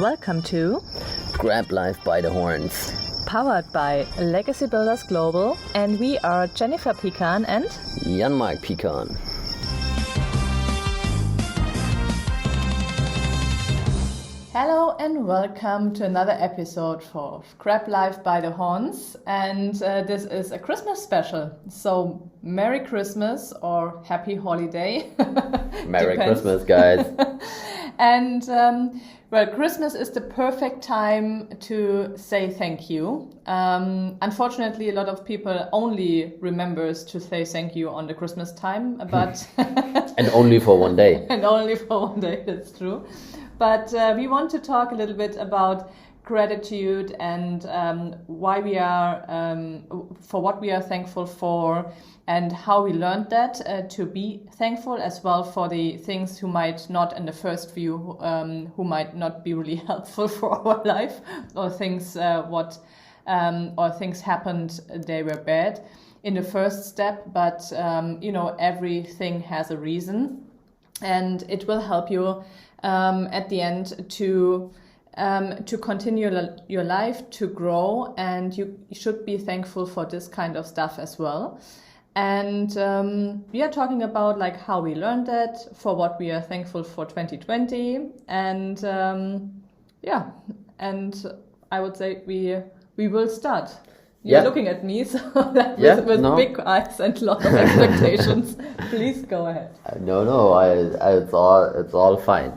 Welcome to Grab Life by the Horns. Powered by Legacy Builders Global, and we are Jennifer Pecan and Jan-Mark Pecan. Hello and welcome to another episode of Grab Life by the Horns, and this is a Christmas special. So Merry Christmas or Happy Holiday. Merry Christmas, guys. And well, Christmas is the perfect time to say thank you. Unfortunately, a lot of people only remembers to say thank you on the Christmas time, but and only for one day. And only for one day, that's true. But we want to talk a little bit about gratitude and why we are, for what we are thankful for, and how we learned that to be thankful, as well for the things who might not, in the first view, who might not be really helpful for our life, or things or things happened, they were bad in the first step. But everything has a reason, and it will help you at the end to continue your life, to grow, and you should be thankful for this kind of stuff as well. And we are talking about like how we learned that, for what we are thankful for 2020, and and I would say we will start. You're looking at me so with big eyes and a lot of expectations. Please go ahead. No, it's all fine.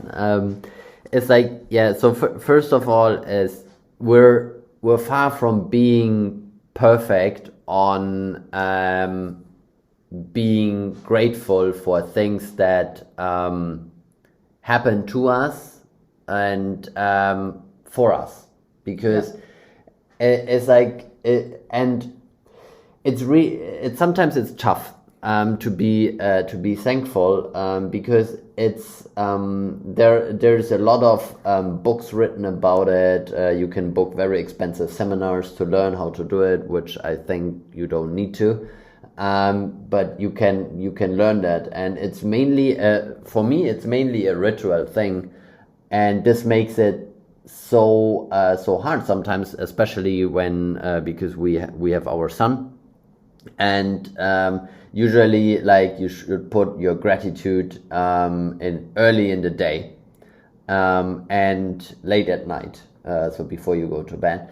It's like, so first of all, is we're far from being perfect on being grateful for things that happen to us and for us, because it's like it's sometimes it's tough to be thankful, because it's there's a lot of books written about it. You can book very expensive seminars to learn how to do it, which I think you don't need to, but you can learn that. And it's mainly for me it's mainly a ritual thing, and this makes it so hard sometimes, especially when because we have our son, and usually like you should put your gratitude in early in the day and late at night, so before you go to bed.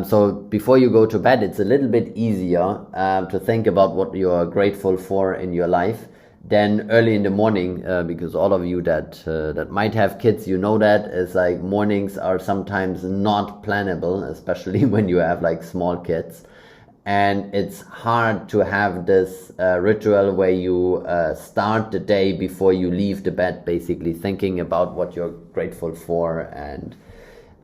So before you go to bed, it's a little bit easier to think about what you are grateful for in your life than early in the morning, because all of you that might have kids, you know that it's like mornings are sometimes not plannable, especially when you have like small kids, and it's hard to have this ritual where you start the day before you leave the bed, basically thinking about what you're grateful for and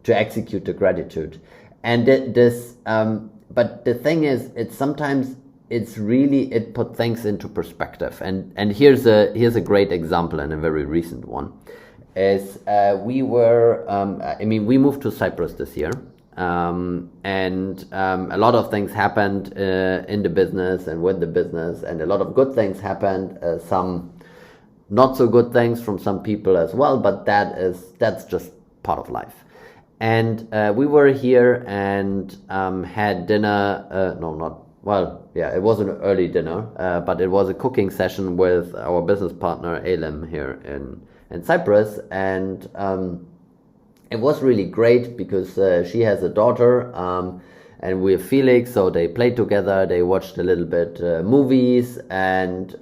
to execute the gratitude. And but the thing is, it's sometimes it put things into perspective, and here's a great example, and a very recent one is we moved to Cyprus this year, and a lot of things happened in the business and with the business, and a lot of good things happened, some not so good things from some people as well, but that's just part of life. And we were here and had dinner. It was an early dinner, but it was a cooking session with our business partner Elim here in Cyprus, and it was really great because she has a daughter, and we have Felix, so they played together. They watched a little bit movies, and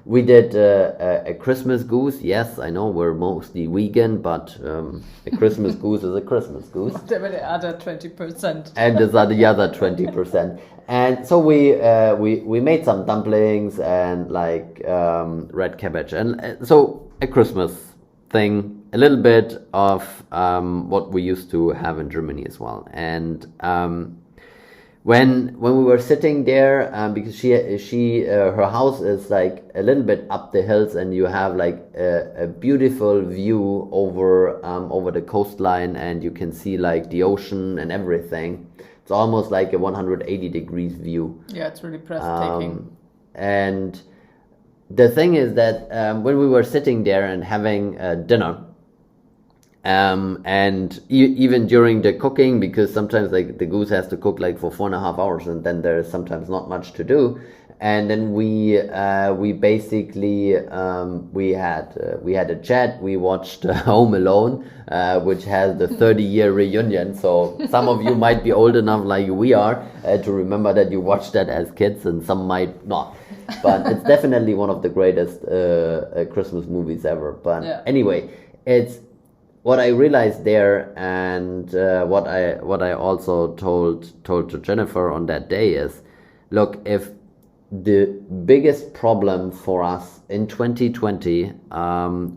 we did a Christmas goose. Yes, I know we're mostly vegan, but a Christmas goose is a Christmas goose. Whatever the other 20%. And these are the other 20%. And so we made some dumplings and like red cabbage, and so a Christmas thing, a little bit of what we used to have in Germany as well. And when we were sitting there, because she her house is like a little bit up the hills, and you have like a beautiful view over the coastline, and you can see like the ocean and everything. It's almost like a 180 degrees view. Yeah, it's really breathtaking. And the thing is that when we were sitting there and having dinner, And even during the cooking, because sometimes like the goose has to cook like for 4.5 hours, and then there is sometimes not much to do. And then we basically we had a chat. We watched Home Alone, which has the 30-year reunion. So some of you might be old enough, like we are, to remember that you watched that as kids, and some might not. But it's definitely one of the greatest Christmas movies ever. But anyway, it's what I realized there, and what I also told to Jennifer on that day is, look, if the biggest problem for us in 2020,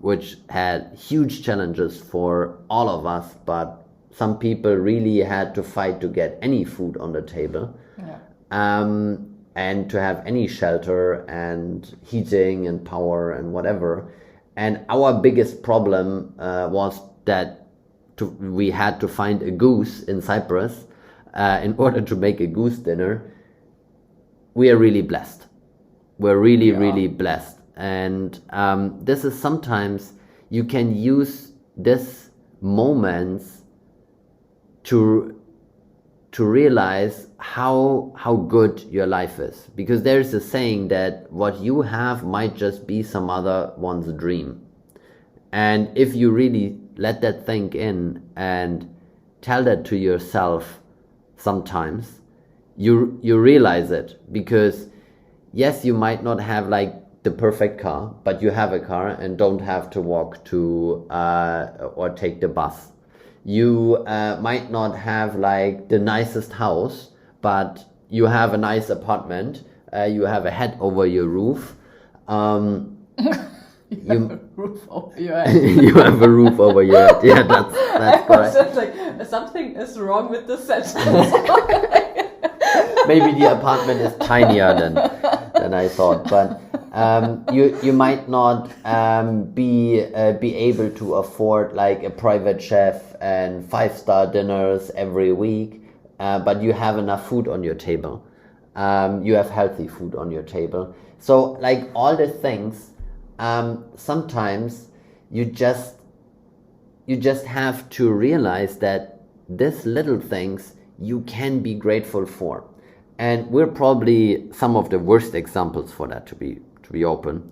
which had huge challenges for all of us, but some people really had to fight to get any food on the table, and to have any shelter and heating and power and whatever. And our biggest problem was that we had to find a goose in Cyprus in order to make a goose dinner. We are really blessed. We're really blessed. And this is sometimes you can use this moments to realize how good your life is. Because there is a saying that what you have might just be some other one's dream. And if you really let that sink in and tell that to yourself sometimes, you realize it. Because yes, you might not have like the perfect car, but you have a car and don't have to walk to or take the bus. You might not have like the nicest house, but you have a nice apartment. You have a head over your roof. You have a roof over your head. You have a roof over your head. Yeah, that's correct. Like, something is wrong with the sentence. Maybe the apartment is tinier than I thought, but you might not be able to afford like a private chef and 5-star dinners every week, but you have enough food on your table. You have healthy food on your table. So like all the things, sometimes you just have to realize that these little things you can be grateful for. And we're probably some of the worst examples for that, to be open,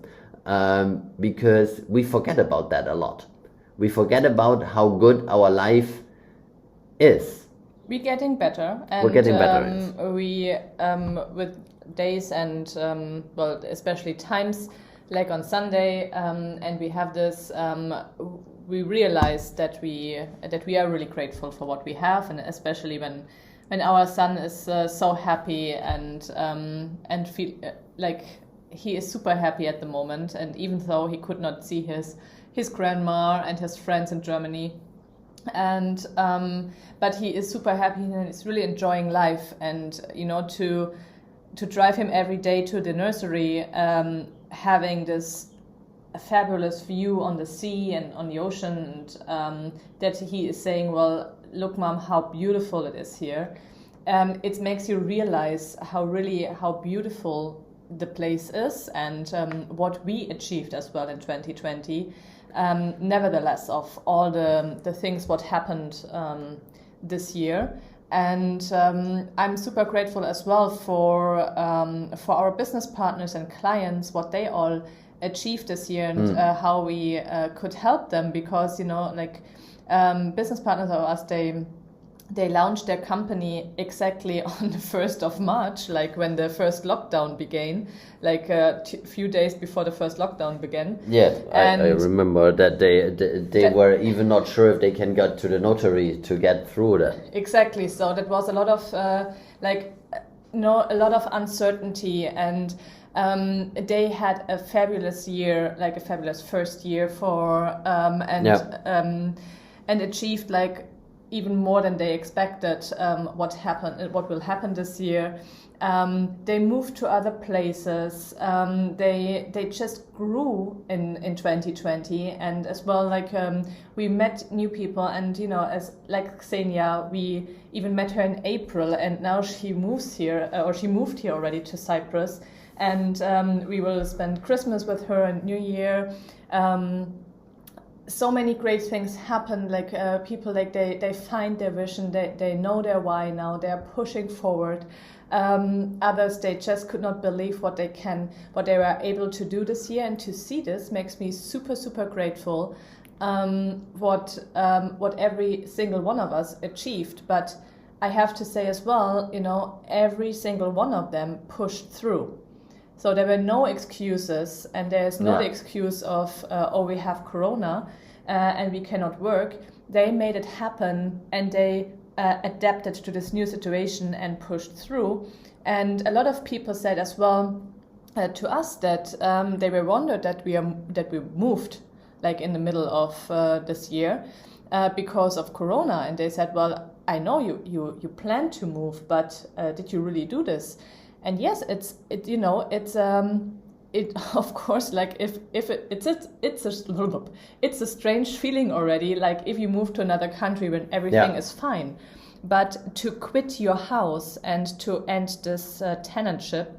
because we forget about that a lot. We forget about how good our life is. We're getting better. And, we're getting better. We with days and well, especially times like on Sunday, and we have this. We realize that we are really grateful for what we have, and especially when our son is so happy and feel like he is super happy at the moment, and even though he could not see his grandma and his friends in Germany, and but he is super happy and is really enjoying life, and to drive him every day to the nursery, having this fabulous view on the sea and on the ocean, and that he is saying, well, look, Mom, how beautiful it is here. It makes you realize how beautiful the place is, and what we achieved as well in 2020. Nevertheless, of all the things what happened this year. And I'm super grateful as well for our business partners and clients, what they all achieved this year, and how we could help them, because business partners of us, they launched their company exactly on the 1st of March, like when the first lockdown began, like a few days before the first lockdown began. Yeah, I remember that they were even not sure if they can get to the notary to get through that. Exactly. So that was a lot of a lot of uncertainty, and they had a fabulous year, like a fabulous first year and achieved like even more than they expected. What will happen this year? They moved to other places. They just grew in 2020, and as well we met new people, and as like Xenia, we even met her in April, and now she moves here, or she moved here already to Cyprus, and we will spend Christmas with her and New Year. so many great things happen. Like people, like they find their vision, they know their why now. They're pushing forward. Others, they just could not believe what they were able to do this year, and to see this makes me super, super grateful. What every single one of us achieved, but I have to say as well, every single one of them pushed through. So there were no excuses, and there's no excuse of, we have Corona and we cannot work. They made it happen, and they adapted to this new situation and pushed through. And a lot of people said as well to us that they were wondered that we moved like in the middle of this year because of Corona. And they said, well, I know you plan to move, but did you really do this? And yes, it's of course, like it's a strange feeling already, like if you move to another country when everything is fine. But to quit your house and to end this tenantship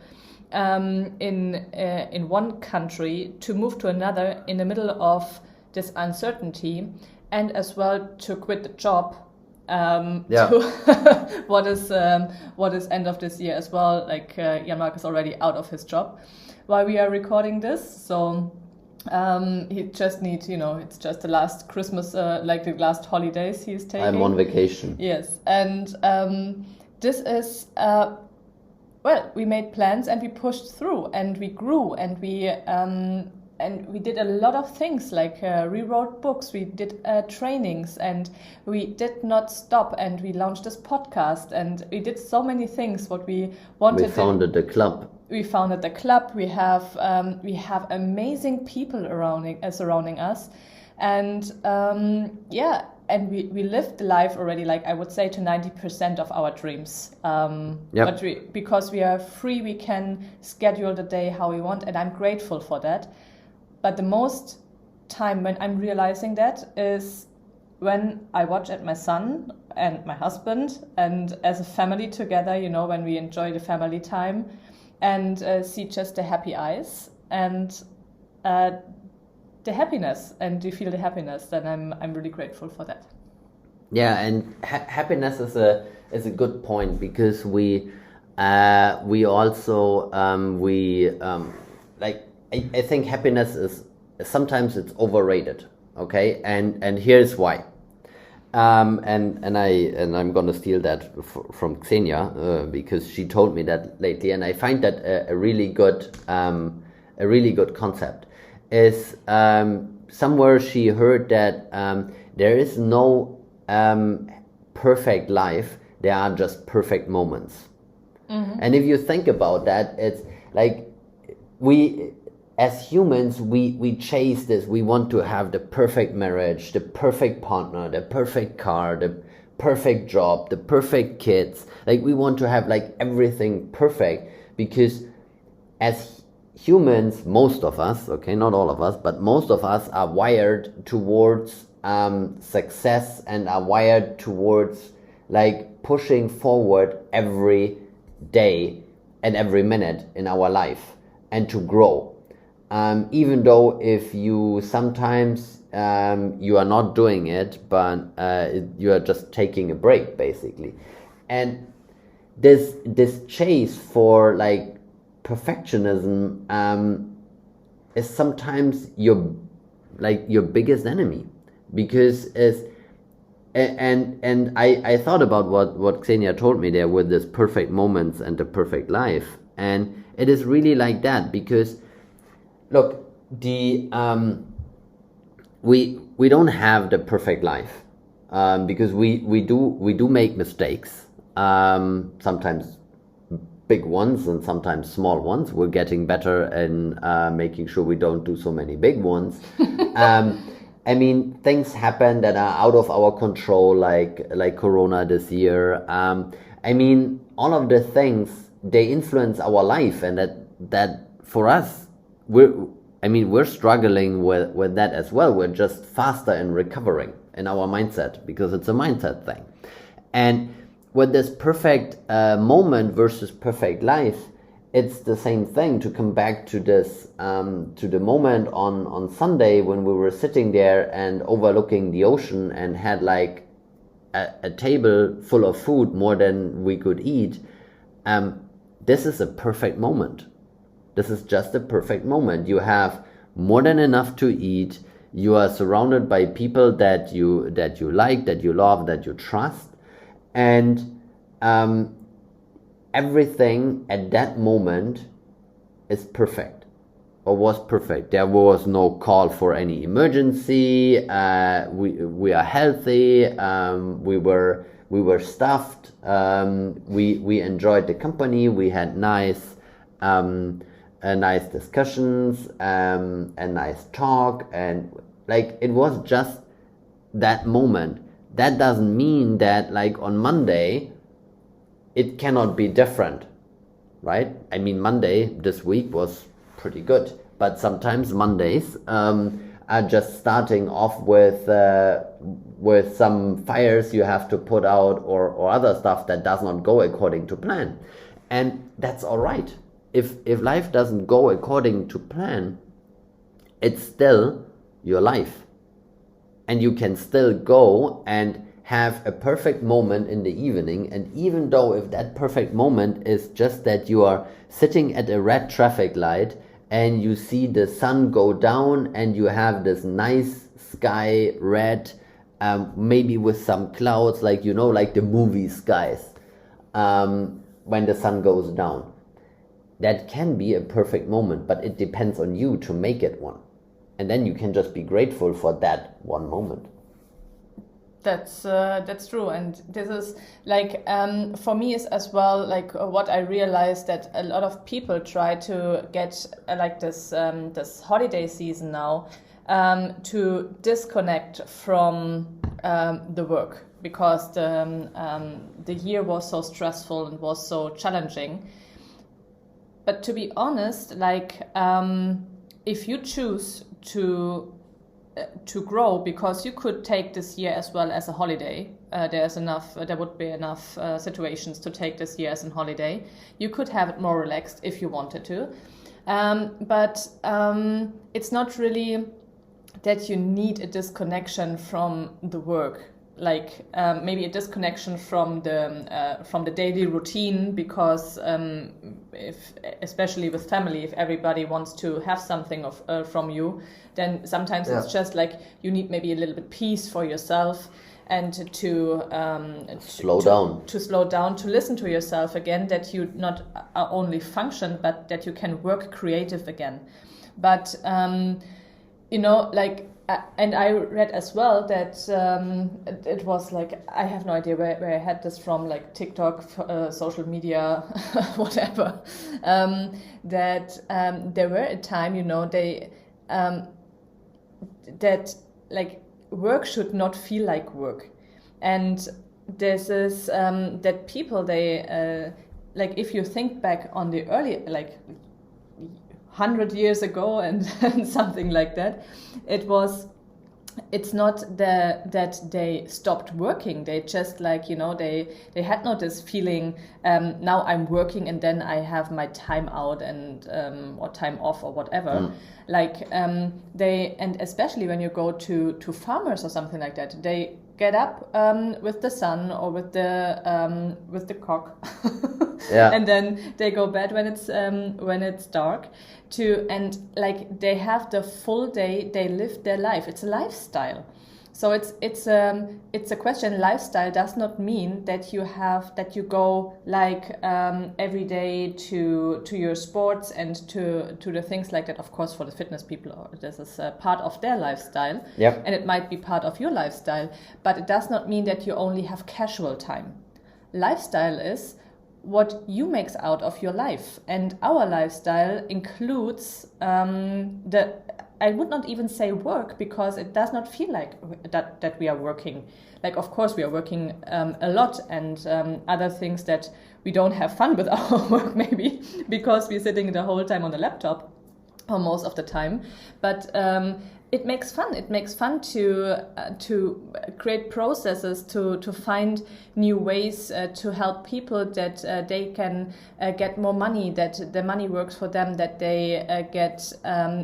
in one country, to move to another in the middle of this uncertainty, and as well to quit the job to what is end of this year as well. Like Jan-Mark is already out of his job while we are recording this, so he just needs, it's just the last Christmas, like the last holidays he's taking. I'm on vacation. Yes, and this is we made plans and we pushed through and we grew and we did a lot of things, like rewrote books, we did trainings, and we did not stop, and we launched this podcast, and we did so many things what we wanted. We founded the club. We founded the club. We have amazing people surrounding us, and and we lived the life already, like I would say, to 90% of our dreams. But because we are free, we can schedule the day how we want, and I'm grateful for that. But the most time when I'm realizing that is when I watch at my son and my husband, and as a family together, when we enjoy the family time, and see just the happy eyes and the happiness, and you feel the happiness, then I'm really grateful for that. Yeah, and happiness is a good point, because we also I think happiness is sometimes it's overrated. Okay, and here's why. And I'm gonna steal that from Xenia because she told me that lately, and I find that a really good concept. Is somewhere she heard that there is no perfect life, there are just perfect moments. Mm-hmm. And if you think about that, it's like we as humans, we chase this. We want to have the perfect marriage, the perfect partner, the perfect car, the perfect job, the perfect kids. Like, we want to have like everything perfect, because as humans, most of us, okay, not all of us, but most of us are wired towards success, and are wired towards like pushing forward every day and every minute in our life, and to grow. Even though if you sometimes you are not doing it, but you are just taking a break, basically. And this chase for like perfectionism is sometimes your biggest enemy, because I thought about what Xenia told me there with this perfect moments and the perfect life, and it is really like that, because look, we don't have the perfect life, because we do make mistakes, sometimes big ones and sometimes small ones. We're getting better in making sure we don't do so many big ones. I mean, things happen that are out of our control, like Corona this year. I mean, all of the things, they influence our life, and that for us, we're struggling with that as well. We're just faster in recovering in our mindset, because it's a mindset thing. And with this perfect moment versus perfect life, it's the same thing, to come back to this, to the moment on Sunday when we were sitting there and overlooking the ocean and had like a table full of food, more than we could eat. This is a perfect moment. This is just a perfect moment. You have more than enough to eat. You are surrounded by people that you like, that you love, that you trust, and everything at that moment is perfect, or was perfect. There was no call for any emergency. We are healthy. We were stuffed. We enjoyed the company. We had nice discussions, a nice talk, and like it was just that moment. That doesn't mean that like on Monday it cannot be different, right? I mean, Monday this week was pretty good, but sometimes Mondays are just starting off with some fires you have to put out, or other stuff that does not go according to plan, and that's all right. If life doesn't go according to plan, it's still your life, and you can still go and have a perfect moment in the evening. And even though if that perfect moment is just that you are sitting at a red traffic light and you see the sun go down and you have this nice sky, red, maybe with some clouds, like, you know, like the movie skies, when the sun goes down, that can be a perfect moment, but it depends on you to make it one. And then you can just be grateful for that one moment. That's true, and this is like for me is as well like what I realized, that a lot of people try to get like this this holiday season now to disconnect from the work, because the year was so stressful and was so challenging. But to be honest, like if you choose to grow, because you could take this year as well as a holiday. There would be enough situations to take this year as a holiday. You could have it more relaxed if you wanted to. But it's not really that you need a disconnection from the work. Like maybe a disconnection from the daily routine, because especially with family, if everybody wants to have something from you, then sometimes it's just like you need maybe a little bit peace for yourself, and to slow down, to listen to yourself again, that you not only function, but that you can work creative again. But you know, like. And I read as well that it was like, I have no idea where I had this from, like TikTok, social media, whatever, that there were a time, you know, that like work should not feel like work. And this is that people, they like, if you think back on the early, like 100 years ago and something like that, it's not that they stopped working. They just, like, you know, they had not this feeling, now I'm working and then I have my time out and or time off or whatever. Like they, and especially when you go to farmers or something like that, they get up with the sun or with the cock, and then they go bed when it's dark. And like they have the full day, they live their life. It's a lifestyle. So it's a question. Lifestyle does not mean that you go like every day to your sports and to the things like that. Of course, for the fitness people, this is a part of their lifestyle, and it might be part of your lifestyle. But it does not mean that you only have casual time. Lifestyle is what you make out of your life, and our lifestyle includes I would not even say work, because it does not feel like that we are working. Like, of course, we are working a lot, and other things that we don't have fun with our work, maybe because we're sitting the whole time on the laptop, or most of the time. But it makes fun. It makes fun to create processes, to find new ways to help people, that they can get more money, that the money works for them, that they get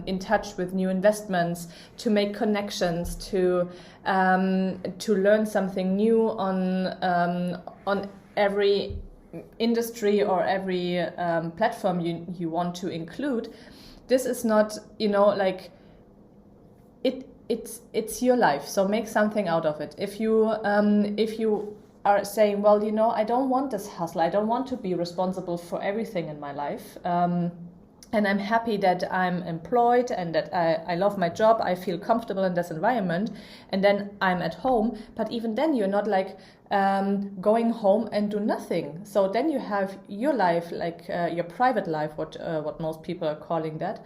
in touch with new investments, to make connections, to learn something new on every industry or every platform you want to include. This is not, like, it's your life, so make something out of it. If you are saying, well, I don't want this hustle, I don't want to be responsible for everything in my life, and I'm happy that I'm employed and that I love my job, I feel comfortable in this environment, and then I'm at home, but even then you're not like going home and do nothing. So then you have your life, like your private life, what most people are calling that.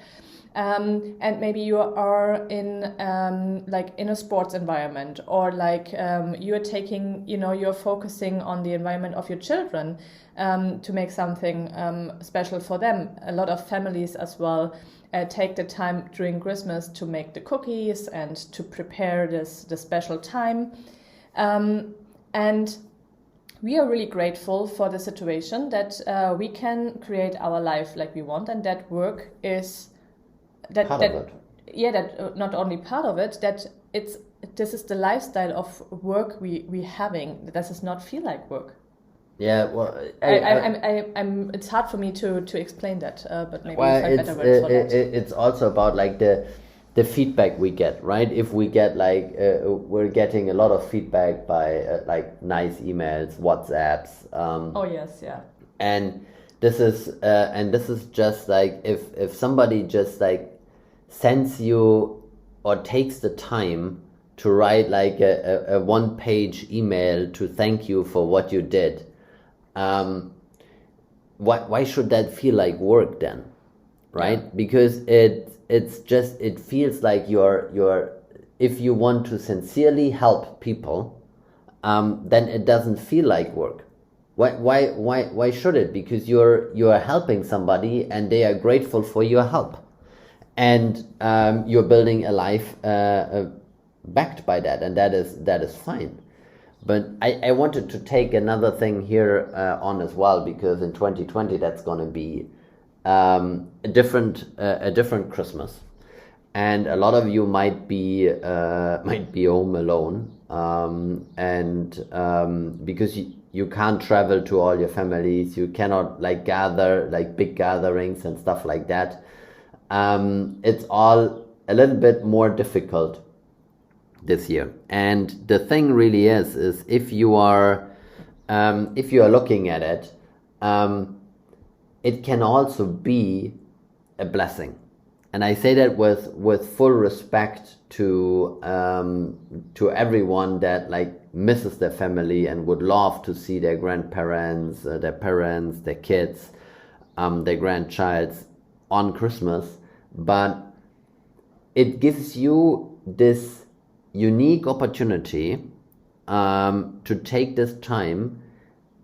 And maybe you are in a sports environment, or you're taking, you're focusing on the environment of your children to make something special for them. A lot of families as well take the time during Christmas to make the cookies and to prepare the special time. And we are really grateful for the situation that we can create our life like we want, and that work is that not only part of it, that this is the lifestyle of work we having. That does not feel like work. Yeah, well, it's hard for me to explain that, but maybe I find better words for that. It's also about like the feedback we get, right? If we get we're getting a lot of feedback by like nice emails, WhatsApps. Oh yes, yeah. And this is just like if somebody just like sends you or takes the time to write like a one-page email to thank you for what you did, why should that feel like work then, right? Yeah. Because it feels like you're if you want to sincerely help people, then it doesn't feel like work. Why should it? Because you're helping somebody and they are grateful for your help, and you're building a life backed by that, and that is fine. But I wanted to take another thing here on as well, because in 2020 that's going to be a different Christmas, and a lot of you might be home alone, and because you can't travel to all your families, you cannot like gather like big gatherings and stuff like that. It's all a little bit more difficult this year, and the thing really is if you are looking at it, it can also be a blessing, and I say that with full respect to everyone that like misses their family and would love to see their grandparents, their parents, their kids, their grandchilds on Christmas, but it gives you this unique opportunity to take this time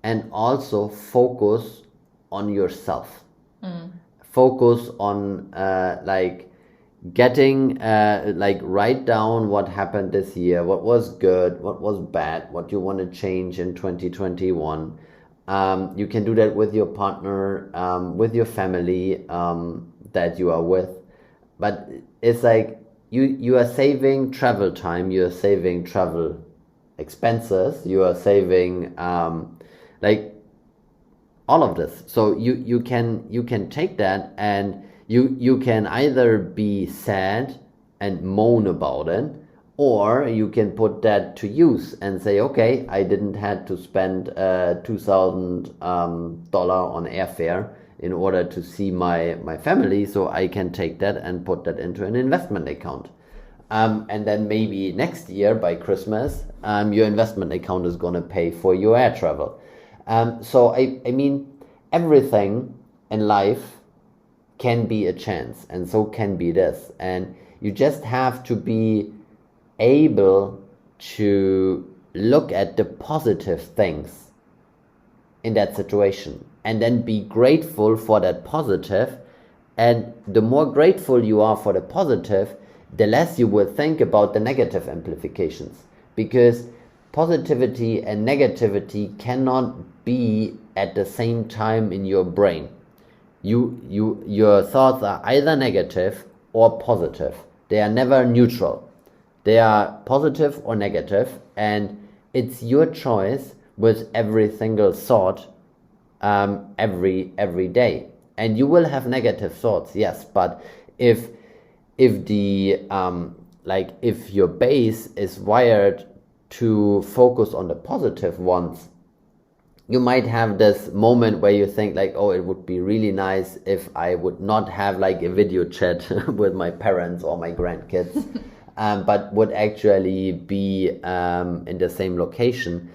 and also focus on yourself. Focus on write down what happened this year, what was good, what was bad, what you want to change in 2021. You can do that with your partner, with your family that you are with, but it's like you are saving travel time, you are saving travel expenses, you are saving all of this. So you can take that, and you can either be sad and moan about it, or you can put that to use and say, okay, I didn't have to spend $2,000 on airfare in order to see my family, so I can take that and put that into an investment account. And then maybe next year by Christmas, your investment account is going to pay for your air travel. So I mean, everything in life can be a chance, and so can be this. And you just have to be able to look at the positive things in that situation, and then be grateful for that positive. And the more grateful you are for the positive, the less you will think about the negative implications, because positivity and negativity cannot be at the same time in your brain. Your thoughts are either negative or positive. They are never neutral. They are positive or negative, and it's your choice with every single thought every day. And you will have negative thoughts, yes, but if the if your base is wired to focus on the positive ones, you might have this moment where you think like, oh, it would be really nice if I would not have like a video chat with my parents or my grandkids, but would actually be in the same location.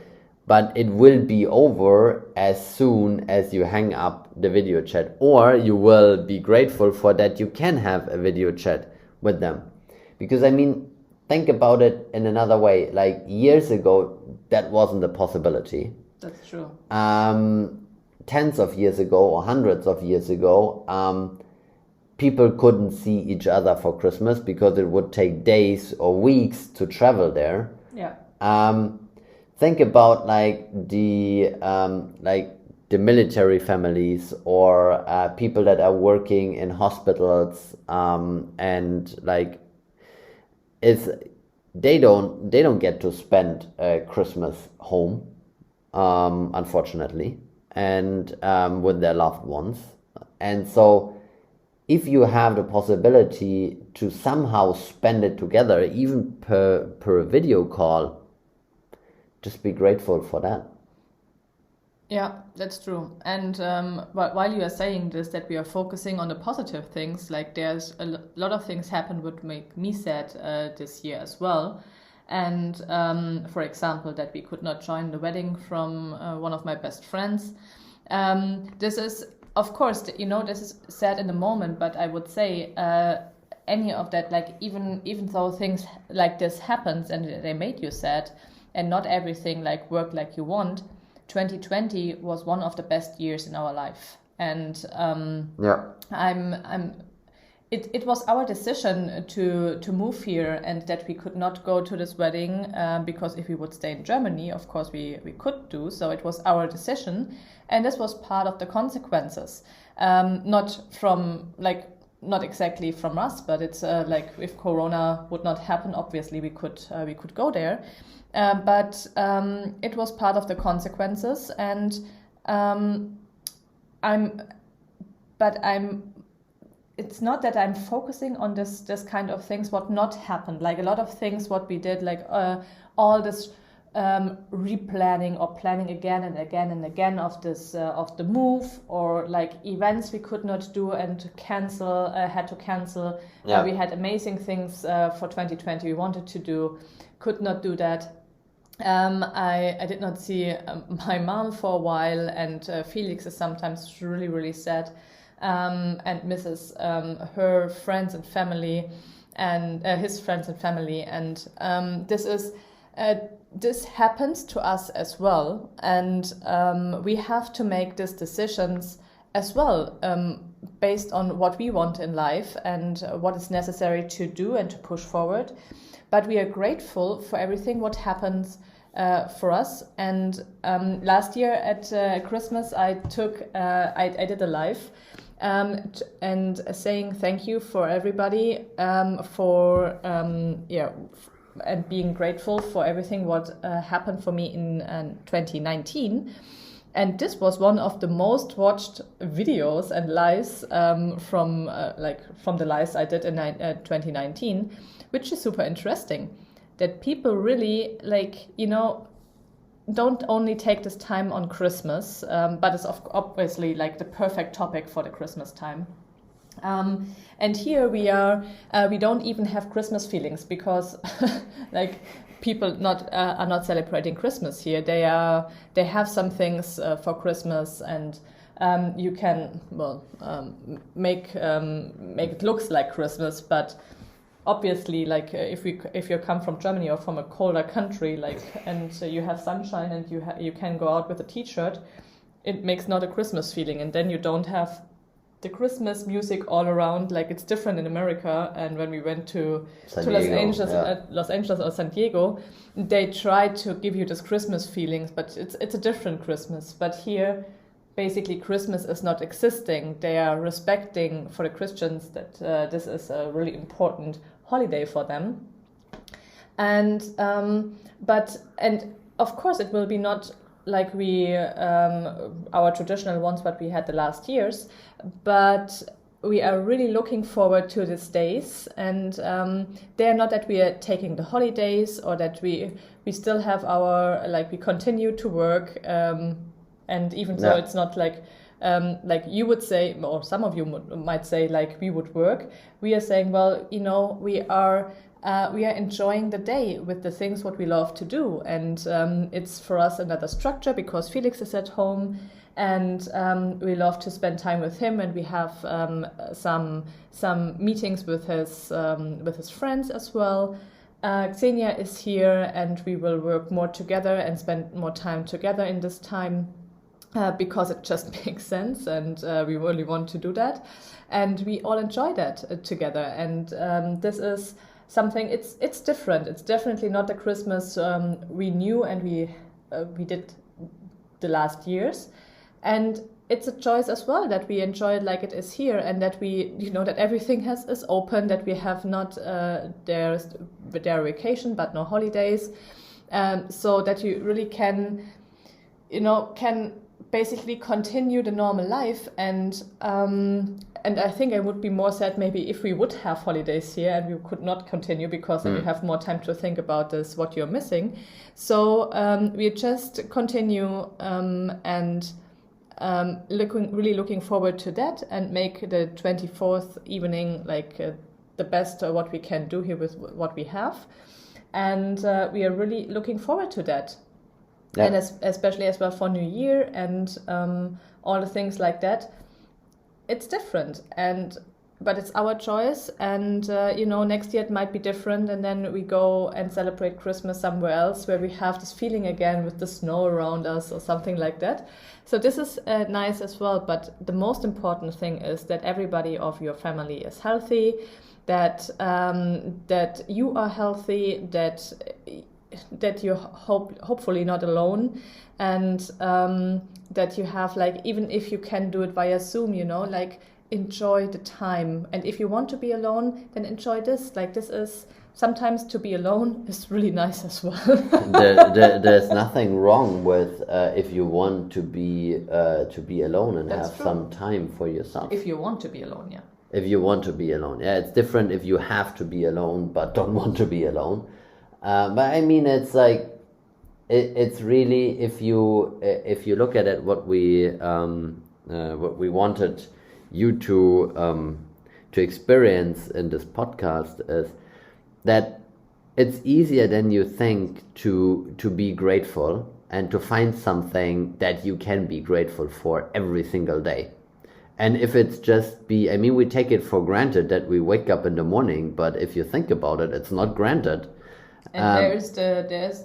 But it will be over as soon as you hang up the video chat, or you will be grateful for that you can have a video chat with them. Because I mean, think about it in another way. Like years ago, that wasn't a possibility. That's true. Tens of years ago or hundreds of years ago, people couldn't see each other for Christmas because it would take days or weeks to travel there. Yeah. Think about like the military families or people that are working in hospitals, and like they don't get to spend Christmas home, unfortunately, and with their loved ones. And so if you have the possibility to somehow spend it together, even per video call, just be grateful for that. Yeah, that's true. And while you are saying this, that we are focusing on the positive things, like there's a lot of things happen would make me sad this year as well. And for example, that we could not join the wedding from one of my best friends. This is, of course, this is sad in the moment, but I would say any of that, like even though things like this happens and they made you sad, and not everything like worked like you want, 2020 was one of the best years in our life. And it was our decision to move here, and that we could not go to this wedding because if we would stay in Germany, of course we could do so. It was our decision, and this was part of the consequences, not exactly from us, but it's like if Corona would not happen, obviously we could go there. But it was part of the consequences, and it's not that I'm focusing on this kind of things what not happened, like a lot of things what we did, like all this replanning or planning again and again and again of this of the move, or like events we could not do and had to cancel. Yeah. We had amazing things for 2020 we wanted to do, could not do that. I did not see my mom for a while, and Felix is sometimes really, really sad and misses her friends and family, and his friends and family, and this happens to us as well, and we have to make these decisions as well based on what we want in life and what is necessary to do and to push forward. But we are grateful for everything what happens for us. And last year at Christmas, I did a live and saying thank you for everybody for and being grateful for everything what happened for me in 2019. And this was one of the most watched videos and lives from the lives I did in 2019, which is super interesting. That people really don't only take this time on Christmas, but it's obviously like the perfect topic for the Christmas time. And here we don't even have Christmas feelings because like people are not celebrating Christmas here. They have some things for Christmas, and you can make it looks like Christmas, but obviously, like if you come from Germany or from a colder country, and you have sunshine and you can go out with a t-shirt, it makes not a Christmas feeling, and then you don't have the Christmas music all around. Like it's different in America, and when we went to San Los Diego, Angeles, yeah. Los Angeles or San Diego, they try to give you this Christmas feelings, but it's a different Christmas. But here, basically, Christmas is not existing. They are respecting for the Christians that this is a really important holiday for them, and of course it will be not like we our traditional ones what we had the last years, but we are really looking forward to these days, and they are not that we are taking the holidays or that we still have our, like, we continue to work, and even though it's not like you would say, or some of you might say, like, we would work, we are saying, well, we are enjoying the day with the things what we love to do, and it's for us another structure because Felix is at home, and we love to spend time with him, and we have some meetings with his friends as well. Xenia is here, and we will work more together and spend more time together in this time. Because it just makes sense, and we really want to do that, and we all enjoy that together. And this is something. It's different. It's definitely not the Christmas we knew and we did the last years, and it's a choice as well that we enjoy it like it is here, and that we that everything is open, that we have not their vacation but no holidays, so that you really can basically continue the normal life, and I think I would be more sad maybe if we would have holidays here and we could not continue, because then you have more time to think about this, what you're missing. So we just continue and really looking forward to that, and make the 24th evening like the best what we can do here with what we have, and we are really looking forward to that. Yeah. And especially as well for New Year and all the things like that. It's different, but it's our choice, and next year it might be different, and then we go and celebrate Christmas somewhere else where we have this feeling again with the snow around us or something like that. So this is nice as well, but the most important thing is that everybody of your family is healthy, that you are healthy, that you're hopefully not alone, and that you have, like, even if you can do it via Zoom, like, enjoy the time. And if you want to be alone, then enjoy this. Like, this is sometimes to be alone is really nice as well. There's nothing wrong with if you want to be alone and That's have true. some time for yourself. If you want to be alone, yeah. If you want to be alone, yeah, it's different if you have to be alone but don't want to be alone. But I mean, it's like it's really, if you look at it, what we wanted you to experience in this podcast is that it's easier than you think to be grateful and to find something that you can be grateful for every single day. And if it's just we take it for granted that we wake up in the morning, but if you think about it, it's not granted. And there's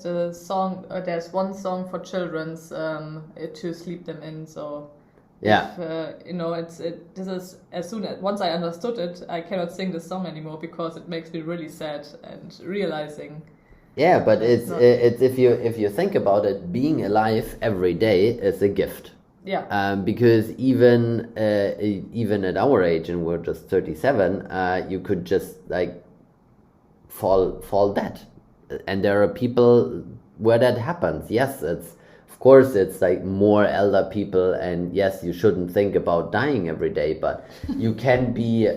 the song. There's one song for children's to sleep them in. So yeah, this is once I understood it, I cannot sing this song anymore because it makes me really sad and realizing. Yeah, but it's if you think about it, being alive every day is a gift. Yeah. Because even at our age, and we're just 37, you could just like fall dead. And there are people where that happens. Yes, of course it's like more elder people, and yes, you shouldn't think about dying every day, but you can be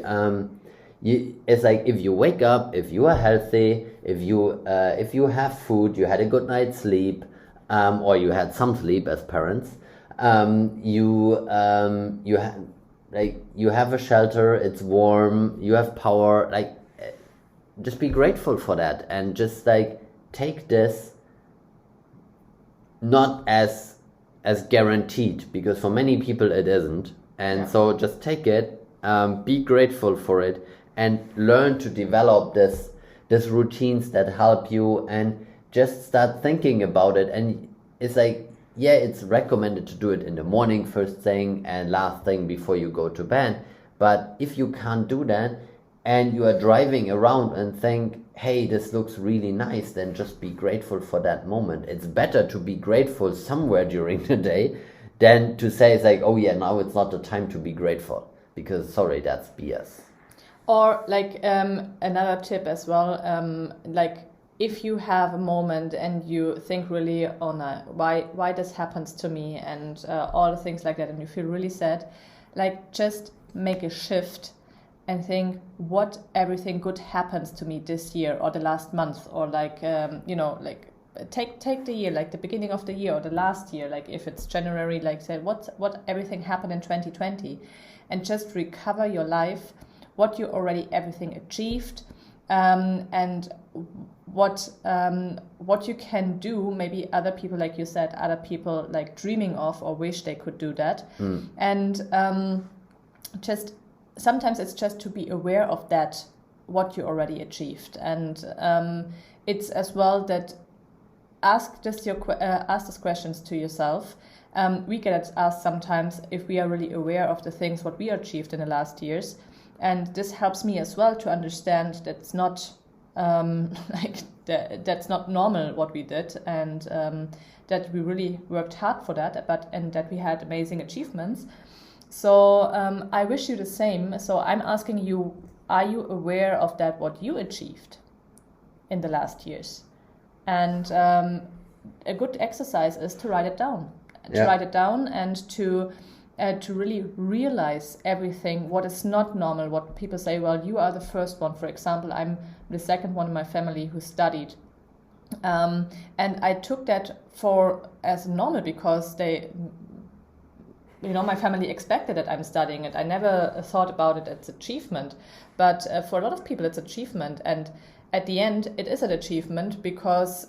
it's like if you wake up, if you are healthy, if you have food, you had a good night's sleep, or you had some sleep as parents, you have a shelter, it's warm, you have power, like, just be grateful for that, and just like take this not as guaranteed, because for many people it isn't, and so just take it, be grateful for it, and learn to develop this routines that help you, and just start thinking about it. And it's like, yeah, it's recommended to do it in the morning first thing and last thing before you go to bed, But if you can't do that and you are driving around and think, hey, this looks really nice, then just be grateful for that moment. It's better to be grateful somewhere during the day than to say it's like, oh yeah, now it's not the time to be grateful, because sorry, that's BS. Or like another tip as well, like if you have a moment and you think really, oh no, why this happens to me, and all the things like that, and you feel really sad, like just make a shift and think what everything good happens to me this year or the last month, or like like take the year, like the beginning of the year or the last year, like if it's January, like say what everything happened in 2020, and just recover your life, what you already everything achieved, and what you can do, maybe other people, like you said, other people like dreaming of or wish they could do that. And just sometimes it's just to be aware of that, what you already achieved. And it's as well that ask these questions to yourself. We get asked sometimes if we are really aware of the things what we achieved in the last years, and this helps me as well to understand that's not that's not normal what we did, and that we really worked hard for that, and that we had amazing achievements. So I wish you the same. So I'm asking you, are you aware of that, what you achieved in the last years? And a good exercise is to write it down. To write it down and to really realize everything, what is not normal, what people say, well, you are the first one. For example, I'm the second one in my family who studied. And I took that as normal because my family expected that I'm studying it. I never thought about it as achievement. But for a lot of people, it's achievement. And at the end, it is an achievement because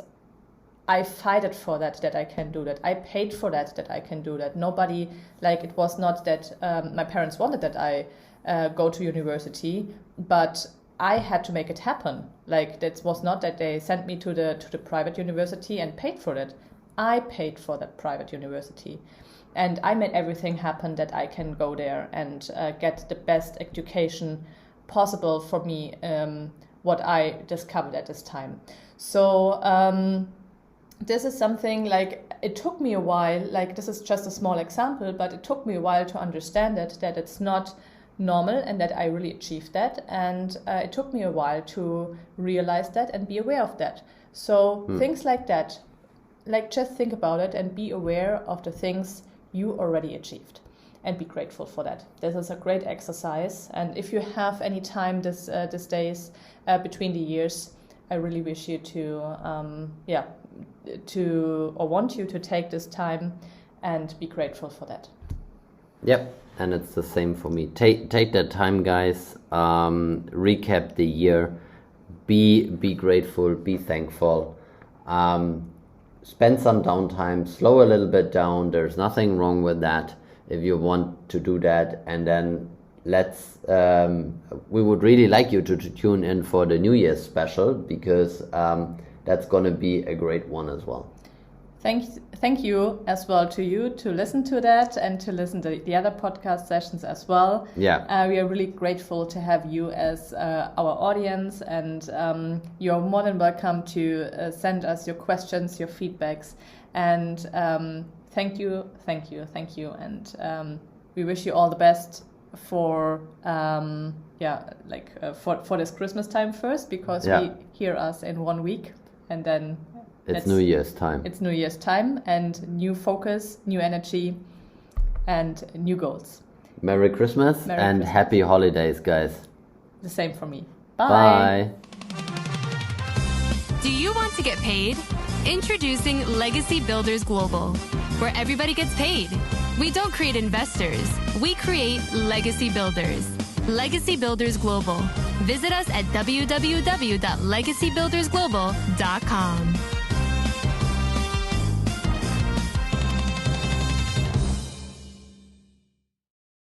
I fighted for that I can do that. I paid for that I can do that. Nobody, like, it was not that my parents wanted that I go to university, but I had to make it happen. Like, it was not that they sent me to the private university and paid for it. I paid for that private university. And I made everything happen that I can go there and get the best education possible for me, what I discovered at this time. So this is something, like, it took me a while, like, this is just a small example, but it took me a while to understand that it's not normal and that I really achieved that. And it took me a while to realize that and be aware of that. So things like that, like, just think about it and be aware of the things you already achieved and be grateful for that. This is a great exercise. And if you have any time these days between the years, I really wish you want you to take this time and be grateful for that. Yep, and it's the same for me. Take that time, guys. Recap the year. Be grateful. Be thankful. Spend some downtime. Slow a little bit down. There's nothing wrong with that if you want to do that. And then we would really like you to tune in for the New Year's special, because that's going to be a great one as well. Thank you as well to you to listen to that and to listen to the other podcast sessions as well. Yeah. We are really grateful to have you as our audience, and you're more than welcome to send us your questions, your feedbacks, and thank you. And we wish you all the best for for this Christmas time first, because we hear us in 1 week, and then it's New Year's time. It's New Year's time, and new focus, new energy, and new goals. Merry Christmas and happy holidays, guys. The same for me. Bye. Do you want to get paid? Introducing Legacy Builders Global, where everybody gets paid. We don't create investors. We create legacy builders. Legacy Builders Global. Visit us at www.legacybuildersglobal.com.